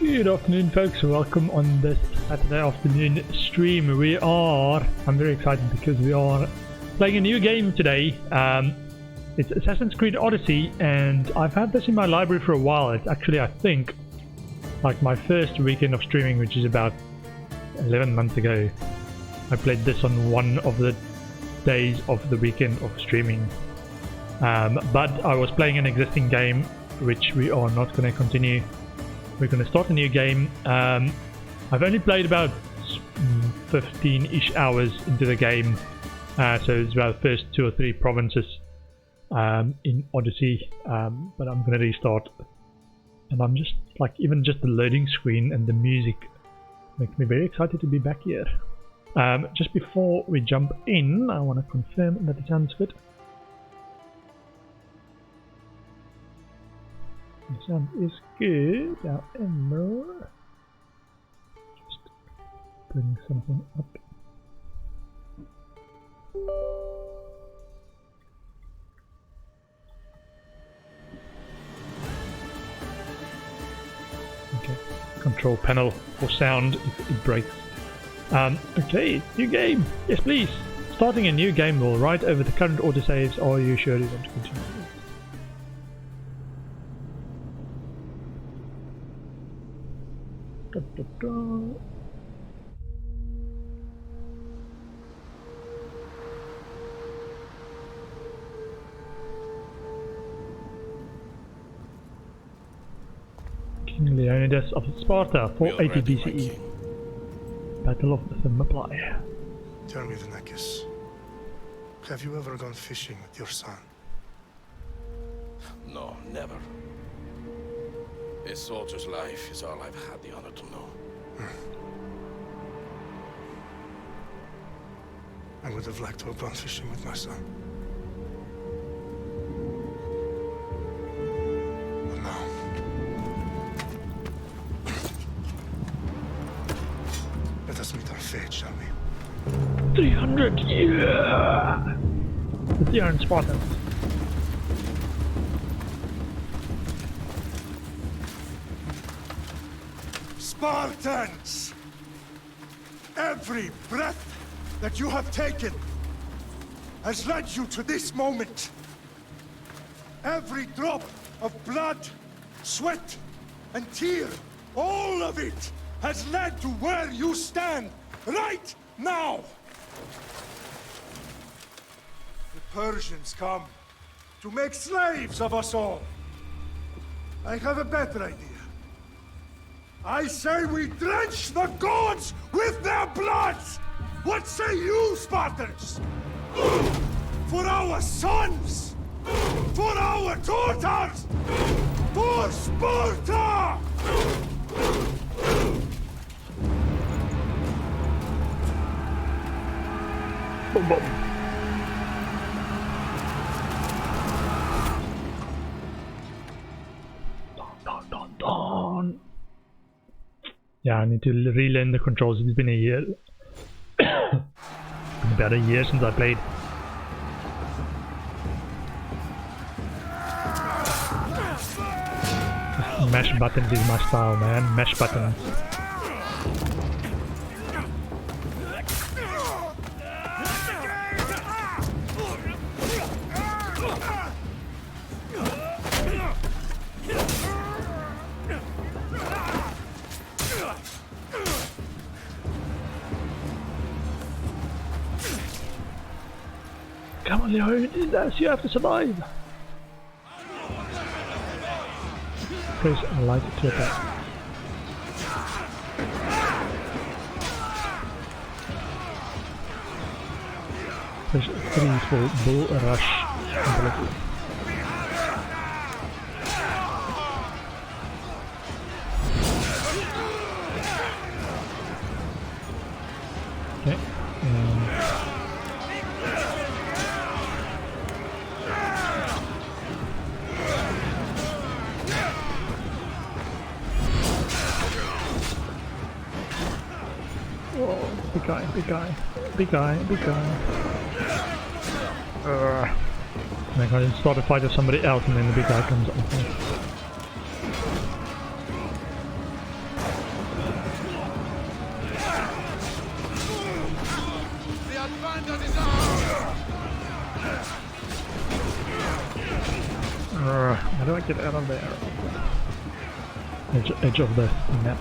Good afternoon, folks. Welcome on this Saturday afternoon stream. I'm very excited because we are playing a new game today. It's Assassin's Creed Odyssey, and I've had this in my library for a while. It's actually, I think, like my first weekend of streaming, which is about 11 months ago. I played this on one of the days of the weekend of streaming. But I was playing an existing game, which we are not going to continue. We're going to start a new game. I've only played about 15-ish hours into the game, so it's about the first 2 or 3 provinces in Odyssey, but I'm going to restart. And I'm just like, even just the loading screen and the music makes me very excited to be back here. Just before we jump in, I want to confirm that it sounds good. The sound is good, however, just bring something up. Okay, control panel for sound if it breaks. Okay, new game. Yes, please. Starting a new game will write over the current autosaves. Are you sure you want to continue? Da, da, da. King Leonidas of Sparta, 480 BCE. Battle of Thermopylae. Tell me, Vinakis, have you ever gone fishing with your son? No, never. A soldier's life is all I've had the honor to know. I would have liked to have gone fishing with my son. But now... let us meet our fate, shall we? 300, yeah! The 300 Spartans. Spartans! Every breath that you have taken has led you to this moment. Every drop of blood, sweat, and tear, all of it has led to where you stand right now. The Persians come to make slaves of us all. I have a better idea. I say we drench the gods with their blood! What say you, Spartans? For our sons! For our daughters! For Sparta! Boom, boom. Don, don, don. Yeah, I need to relearn the controls. It's been a year. Been about a year since I played. Mash buttons is my style, man. Mash buttons. Come on, Leonidas, you have to survive. Press light to attack. Press 3 for bull rush ability. Okay. Big guy, big guy, big guy, big guy. And I can start a fight with somebody else and then the big guy comes up. get out of there. Edge of the map.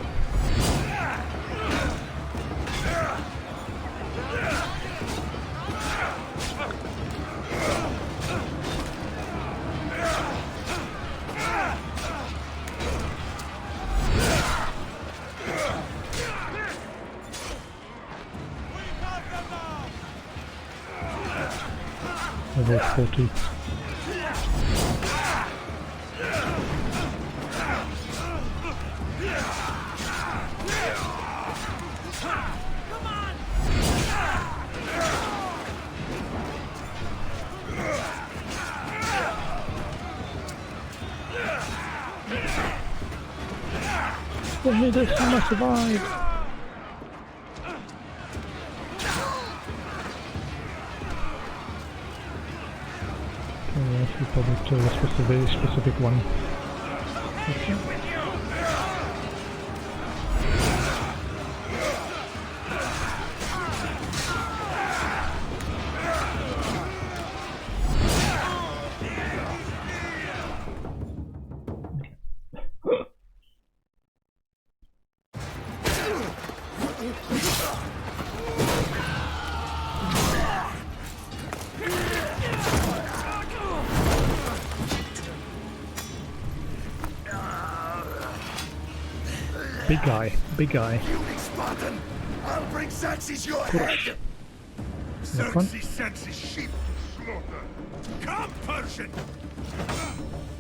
Level 40. Hey, this one must survive. We probably kill a very specific one. Okay. Big guy. Spartan, I'll bring Xerxes your head. Xerxes sends his sheep to slaughter. Come, Persian!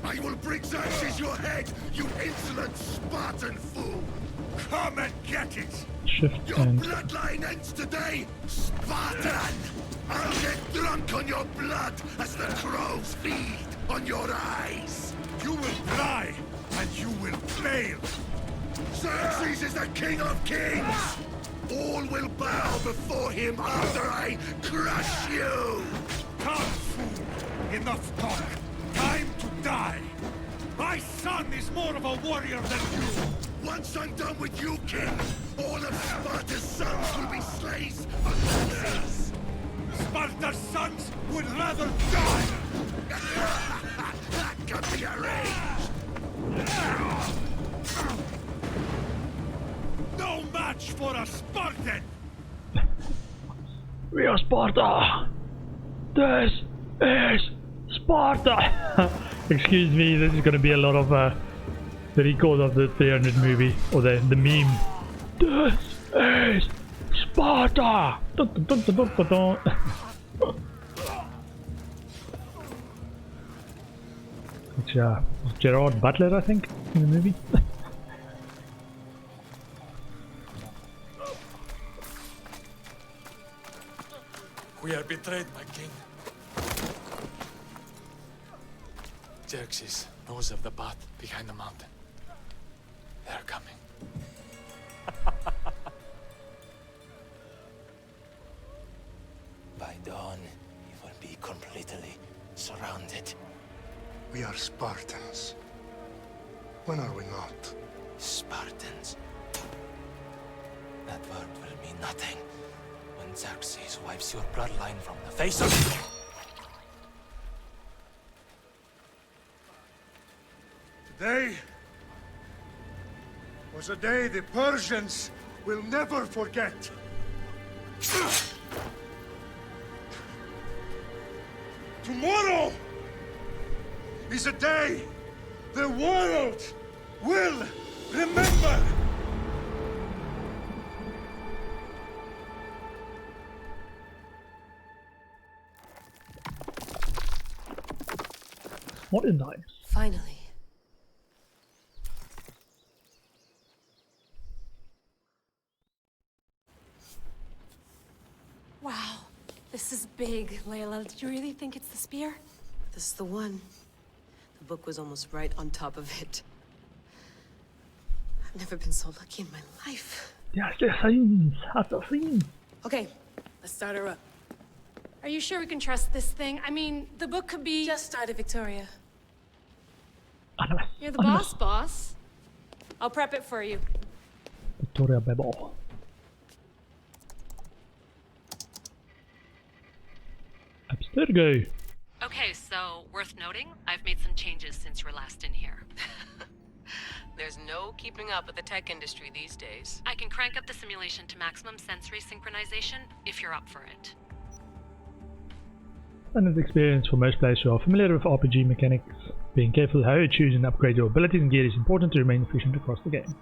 I will bring Xerxes your head, you insolent Spartan fool! Come and get it! Shift your and bloodline ends today, Spartan! I'll get drunk on your blood as the crows feed on your eyes! You will die, and you will fail! Xerxes is the king of kings! All will bow before him after I crush you! Come, fool! Enough talk! Time to die! My son is more of a warrior than you! Once I'm done with you, king, all of Sparta's sons will be slaves of Xerxes! Sparta's sons would rather die! That can be arranged! No match for a Spartan! We are Sparta! This is Sparta! Excuse me, this is gonna be a lot of the record of the 300 movie, or the meme. This is Sparta! Dun, dun, dun, dun, dun, dun. It's Gerard Butler, I think, in the movie. We are betrayed, my king. Xerxes knows of the path behind the mountain. They're coming. By dawn, we will be completely surrounded. We are Spartans. When are we not? Spartans. That word will mean nothing when Xerxes wipes your bloodline from the face of... Today was a day the Persians will never forget. Tomorrow is a day the world will remember. What in life? Finally. Wow, this is big, Layla. Did you really think it's the spear? This is the one. The book was almost right on top of it. I've never been so lucky in my life. Yes, assassins. Okay, let's start her up. Are you sure we can trust this thing? I mean, the book could be... Just started, Victoria. You're the boss. I'll prep it for you. Victoria Bebo. Abstergo. Okay, so worth noting, I've made some changes since you were last in here. There's no keeping up with the tech industry these days. I can crank up the simulation to maximum sensory synchronization if you're up for it. Standard experience for most players who are familiar with RPG mechanics. Being careful how you choose and upgrade your abilities and gear is important to remain efficient across the game.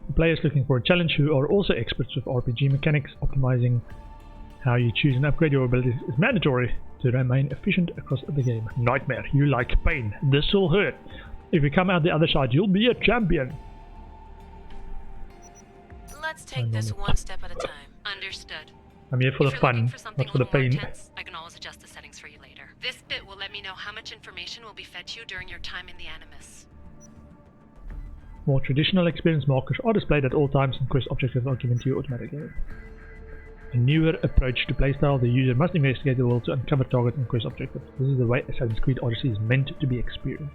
For players looking for a challenge who are also experts with RPG mechanics, optimizing how you choose and upgrade your abilities is mandatory to remain efficient across the game. Nightmare, you like pain. This will hurt. If you come out the other side, you'll be a champion. Let's take this one step at a time. Understood. I'm here for the fun, not for the pain. Intense, I can always adjust the settings for you later. This bit will let me know how much information will be fed to you during your time in the Animus. More traditional experience markers are displayed at all times and quest objectives are given to you automatically. A newer approach to playstyle, the user must investigate the world to uncover targets and quest objectives. This is the way Assassin's Creed Odyssey is meant to be experienced.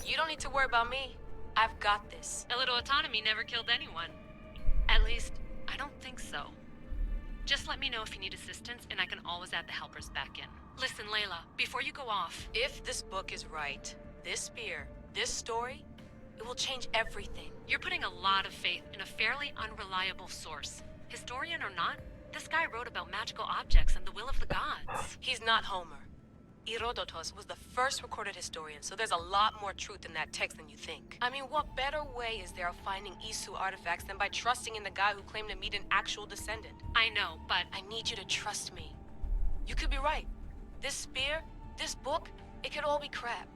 You don't need to worry about me. I've got this. A little autonomy never killed anyone. At least, I don't think so. Just let me know if you need assistance, and I can always add the helpers back in. Listen, Layla, before you go off... If this book is right, this spear, this story, it will change everything. You're putting a lot of faith in a fairly unreliable source. Historian or not, this guy wrote about magical objects and the will of the gods. He's not Homer. Herodotus was the first recorded historian, so there's a lot more truth in that text than you think. I mean, what better way is there of finding Isu artifacts than by trusting in the guy who claimed to meet an actual descendant? I know, but... I need you to trust me. You could be right. This spear, this book, it could all be crap.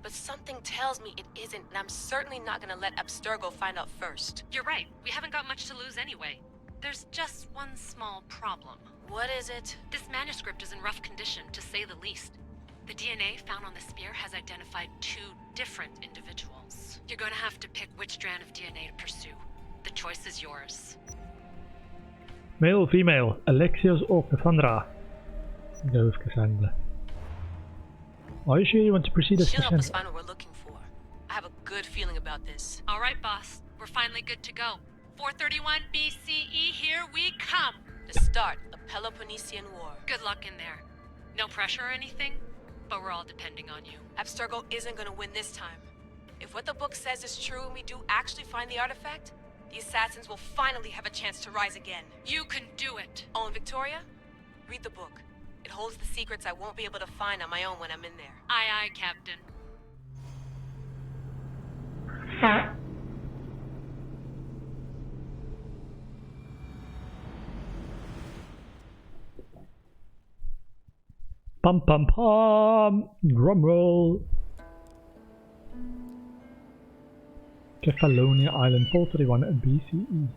But something tells me it isn't, and I'm certainly not gonna let Abstergo find out first. You're right. We haven't got much to lose anyway. There's just one small problem. What is it? This manuscript is in rough condition, to say the least. The DNA found on the spear has identified 2 different individuals. You're going to have to pick which strand of DNA to pursue. The choice is yours. Male or female? Alexios or Cassandra? Go with Cassandra. Are you sure you want to proceed as She'll help us Cassandra? find what we're looking for. I have a good feeling about this. All right, boss. We're finally good to go. 431 BCE, here we come! The start of the Peloponnesian War. Good luck in there. No pressure or anything, but we're all depending on you. Abstergo isn't gonna win this time. If what the book says is true and we do actually find the artifact, the assassins will finally have a chance to rise again. You can do it! Oh, and Victoria? Read the book. It holds the secrets I won't be able to find on my own when I'm in there. Aye, aye, Captain. Pum pum pum! Drum roll! Kephalonia Island, 431 BCE.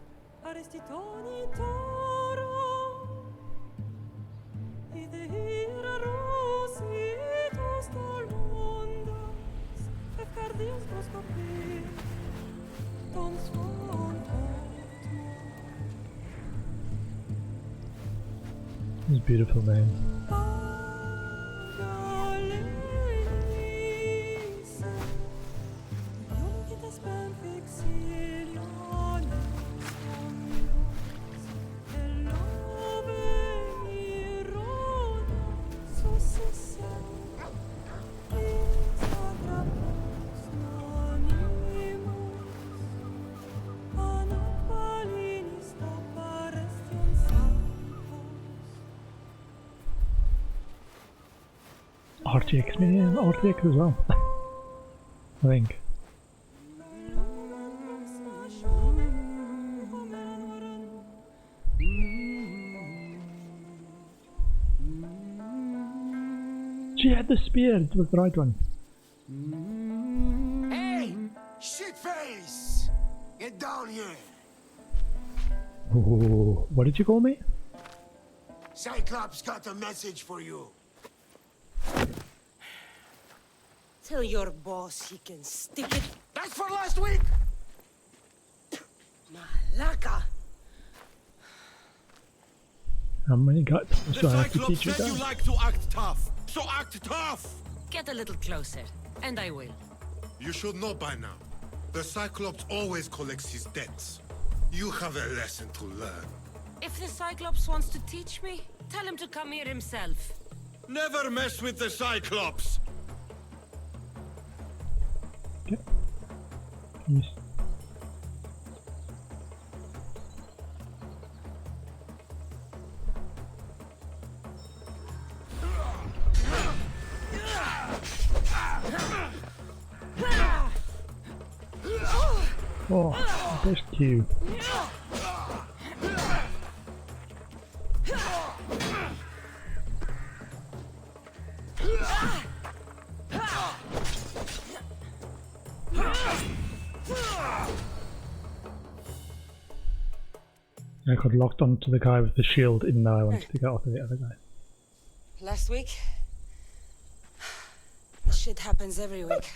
It's beautiful, man. RTX, man, RTX as well. I think. She had the spear, it was the right one. Hey! Shitface! Get down here! Oh, what did you call me? Cyclops got a message for you. Tell your boss he can stick it. That's for last week! Malaka! How many guts do I have to Cyclops teach you said you guys? like to act tough, so act tough! Get a little closer, and I will. You should know by now. The Cyclops always collects his debts. You have a lesson to learn. If the Cyclops wants to teach me, tell him to come here himself. Never mess with the Cyclops! Okay. Yes. Oh, best cue. I got locked onto the guy with the shield even though I wanted to go after the other guy. Last week? This shit happens every week.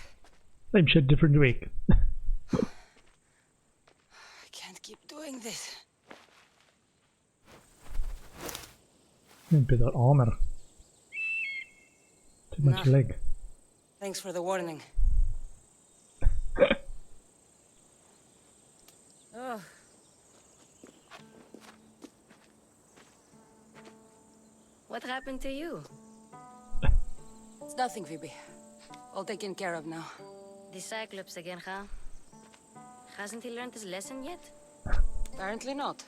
Same shit, different week. I can't keep doing this. Maybe that armor. Too much leg. Thanks for the warning. Oh. What happened to you? It's nothing, Phoebe. All taken care of now. The Cyclops again, huh? Hasn't he learned his lesson yet? Apparently not.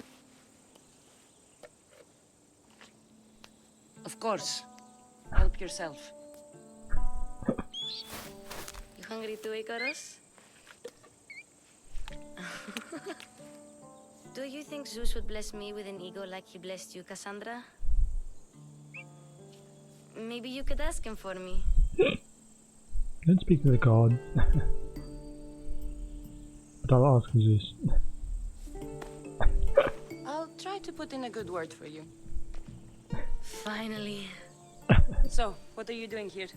Of course. Help yourself. You hungry too, Icarus? Do you think Zeus would bless me with an ego like he blessed you, Cassandra? Maybe you could ask him for me. Don't speak to the gods. But I'll ask Zeus. I'll try to put in a good word for you. Finally. So, what are you doing here?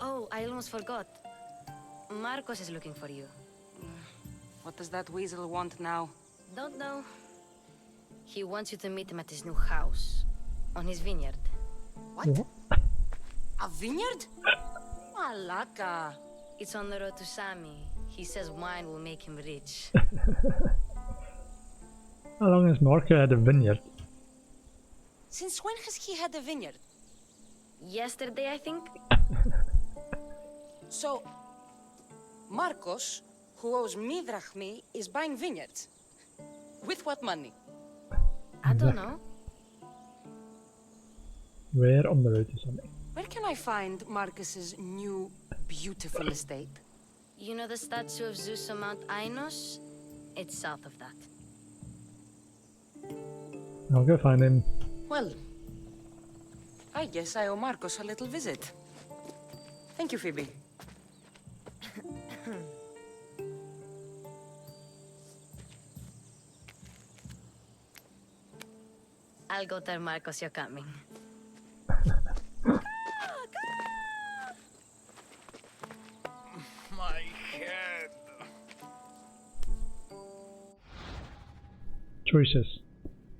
Oh, I almost forgot. Marcos is looking for you. What does that weasel want now? Don't know. He wants you to meet him at his new house. On his vineyard. What? A vineyard? Malaka. It's on the road to Sami. He says wine will make him rich. How long has Marco had a vineyard? Since when has he had a vineyard? Yesterday, I think. So, Marcos, who owes me drachmi, is buying vineyards. With what money? I don't know. Where on the road to Sami? Where can I find Marcus's new, beautiful estate? You know the statue of Zeus on Mount Ainos? It's south of that. I'll go find him. Well, I guess I owe Marcos a little visit. Thank you, Phoebe. I'll go tell Marcos you're coming. My head. Choices.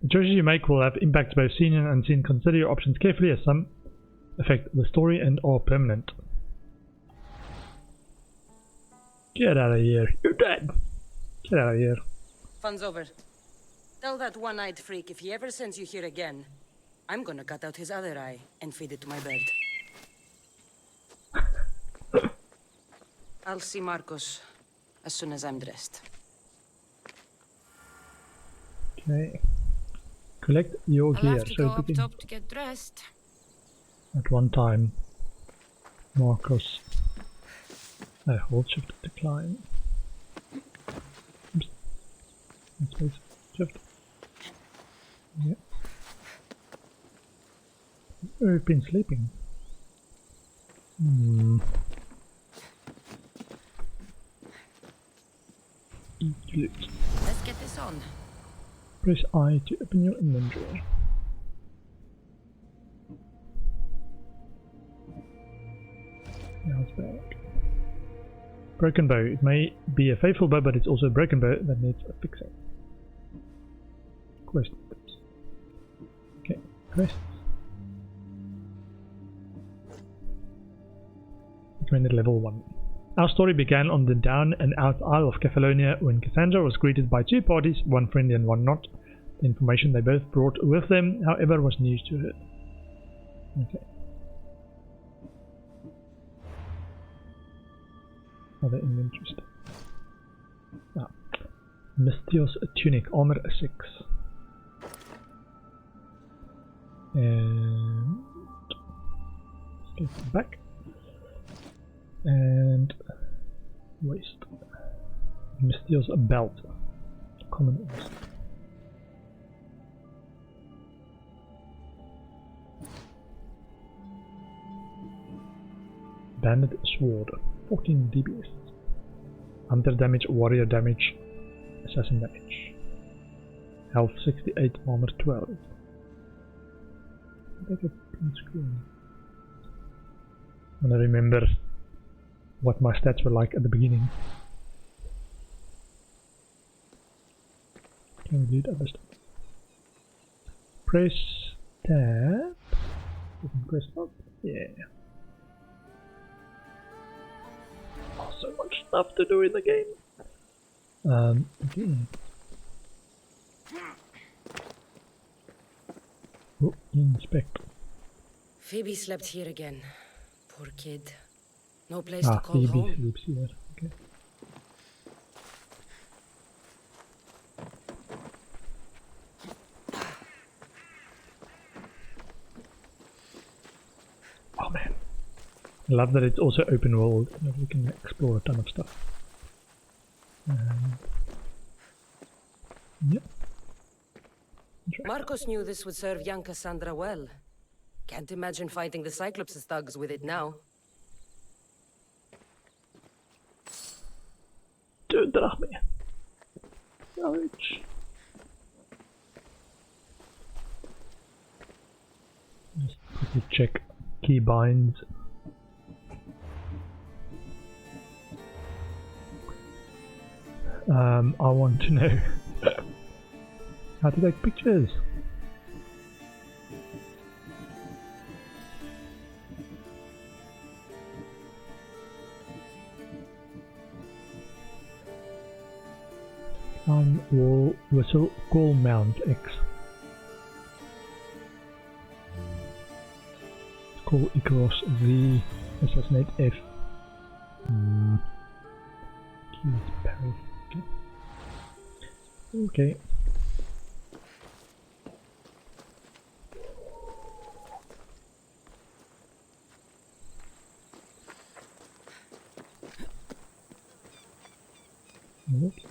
The choices you make will have impacts both seen and unseen. Consider your options carefully as some affect the story and are permanent. Get out of here. You're dead. Get out of here. Fun's over. Tell that one-eyed freak if he ever sends you here again, I'm gonna cut out his other eye and feed it to my bird. I'll see Marcos as soon as I'm dressed. Okay. Collect your I'll gear. have to So go up begin. top to get dressed. At one time, Marcos. Hold shift to decline. Oops. Space shift. Yep. We've been sleeping. Eat loot. Let's get this on. Press I to open your inventory. Now it's back. Broken bow. It may be a faithful bow, but it's also a broken bow that needs a fixing. Quest tips. Okay, quests. Recommended level 1. Our story began on the down and out Isle of Kephalonia when Cassandra was greeted by two parties, one friendly and one not. The information they both brought with them, however, was news to her. Okay. Other inventory stuff. Ah. Mystios tunic, armor 6. And let's get back. And waist. Mystios belt. Common waist. Banded sword, 14 DPS. Hunter damage, warrior damage, assassin damage. Health 68, armor 12. Take a print screen. I want to remember what my stats were like at the beginning. Can we do that best? Press tab. Press up. Yeah. Oh, so much stuff to do in the game. Okay. Oh, inspect. Phoebe slept here again. Poor kid. No place to call Phoebe home. sleeps here. Okay. Oh man. I love that it's also open world, that we can explore a ton of stuff. Yep. Marcos knew this would serve young Cassandra well. Can't imagine fighting the Cyclops' thugs with it now. Du drar mig. Ouch. Just quickly check key binds. I want to know how to take pictures. Wall whistle call mount X. Call across Z. Assassinate F. Keys parry. Okay. Whoops.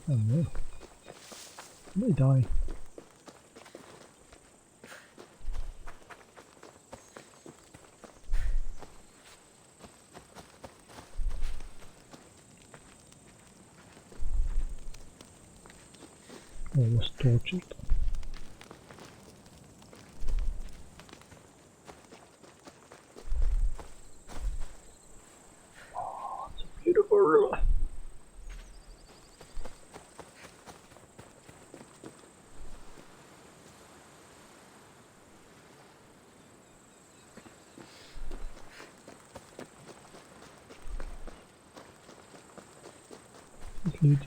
Oh no. I may die. I was tortured. Oh, it's a beautiful river. Loot.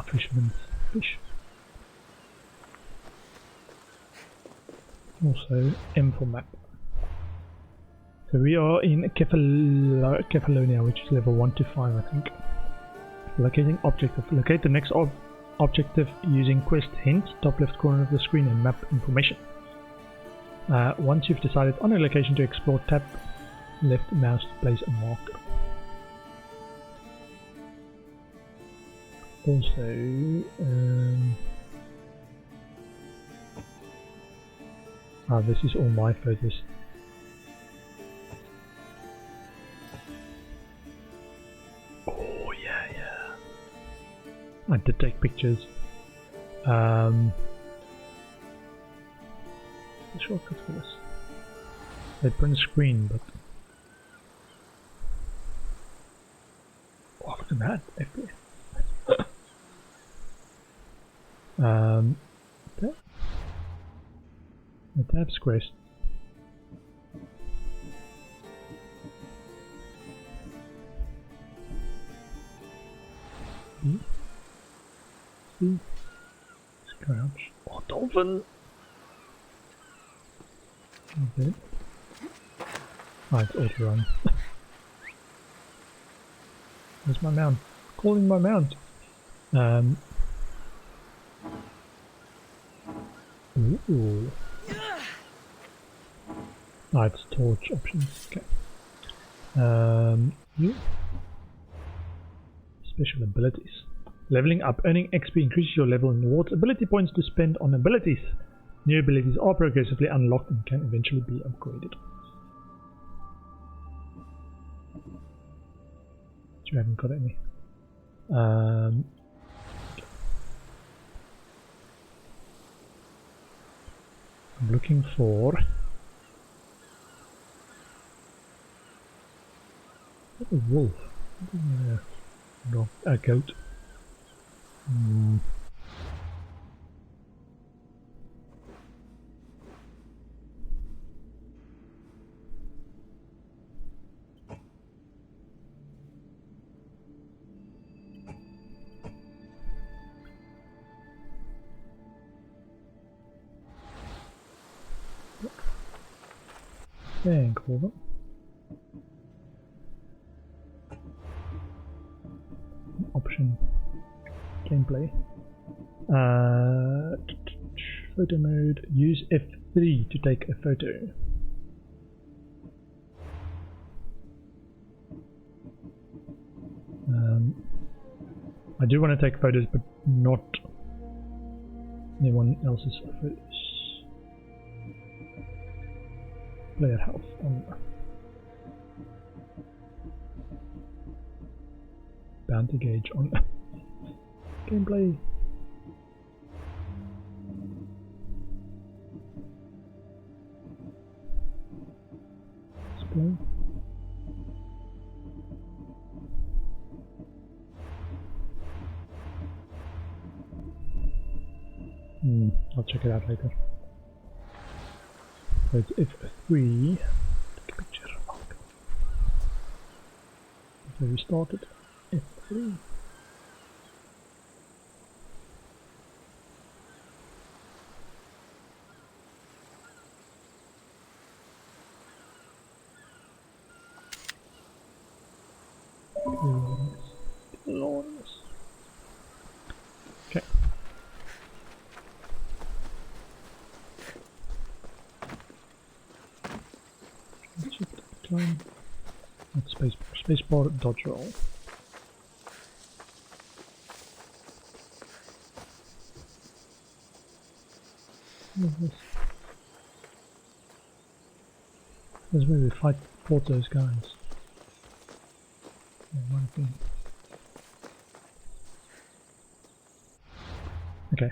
Fisherman's fish. Also, M for map. So we are in Kephalonia, which is level 1 to 5, I think. Locating objective. Locate the next objective using quest hint, top left corner of the screen, and map information. Once you've decided on a location to explore, tap left mouse to place a marker. Also, this is all my photos. Oh yeah. I did take pictures. The shortcut for this. They print screen, but oh, look at that FPS. Okay. The tab's quest. See? Crouch. Oh, dolphin! Okay. Oh, it's auto run. Where's my mount? Calling my mount. Ooh. Ah, it's torch options. Okay. You. Special abilities. Leveling up. Earning XP increases your level and rewards ability points to spend on abilities. New abilities are progressively unlocked and can eventually be upgraded. You haven't got any. I'm looking for a wolf. No, a goat. Thank you. Option gameplay. Photo mode. Use F3 to take a photo. I do want to take photos, but not anyone else's photos. Player health on. Bounty gauge on. Gameplay. Display. I'll check it out later. So it's F3. Take a picture. So we started F3. Glorious. Okay. That's spacebar, dodge roll. This is where we fought those guys. Yeah, one thing. Okay.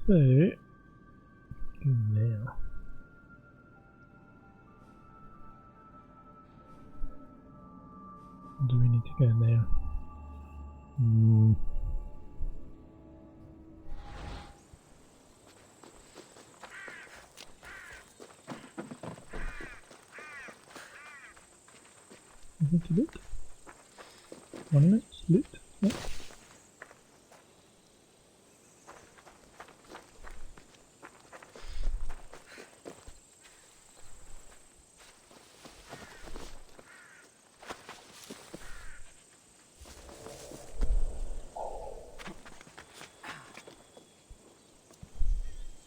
So now. Do we need to go there? Anything to loot? Monuments? Loot? Yeah.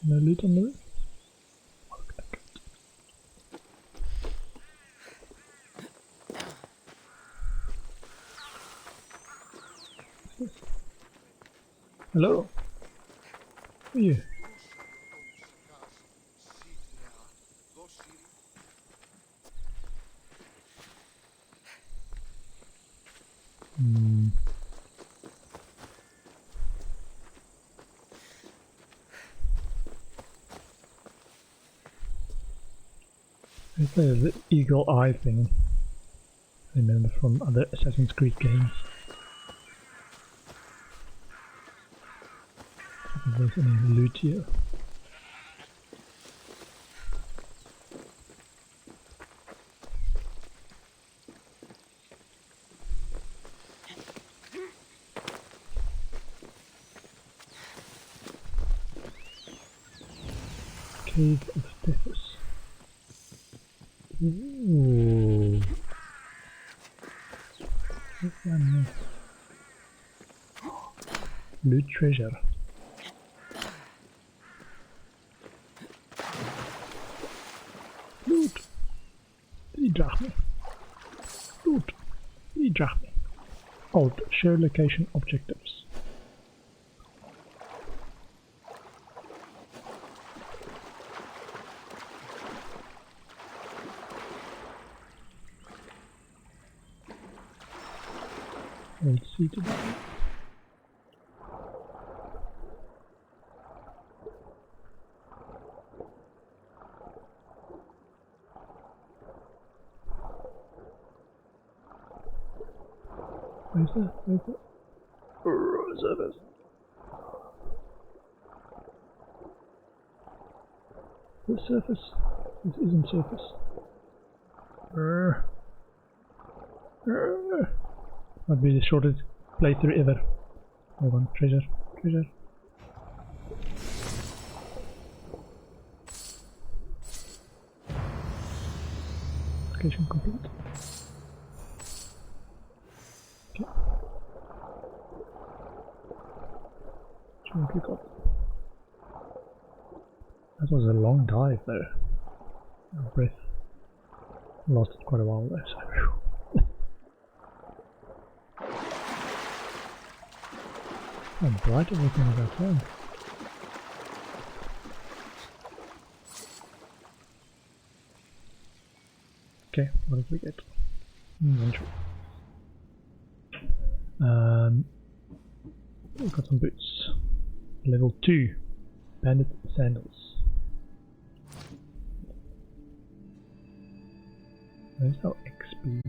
No loot on the roof? Hello? Who are you? It's the eagle eye thing. I remember from other Assassin's Creed games. If there's any loot here. Cave of Tethys. Ooh. Loot treasure. Loot. 3 drachma. Loot. 3 drachma. Alt. Show location objectives. Let's see today. Where's that? Where's that? Surface. This surface? This isn't surface. Might be the shortest playthrough ever. Hold on, treasure, treasure. Location complete. Okay. What we got? That was a long dive though. Our breath lasted quite a while there, so whew. How bright everything is outside. Okay, what did we get? Inventory. We've got some boots. Level 2. Bandit sandals. Where's our XP?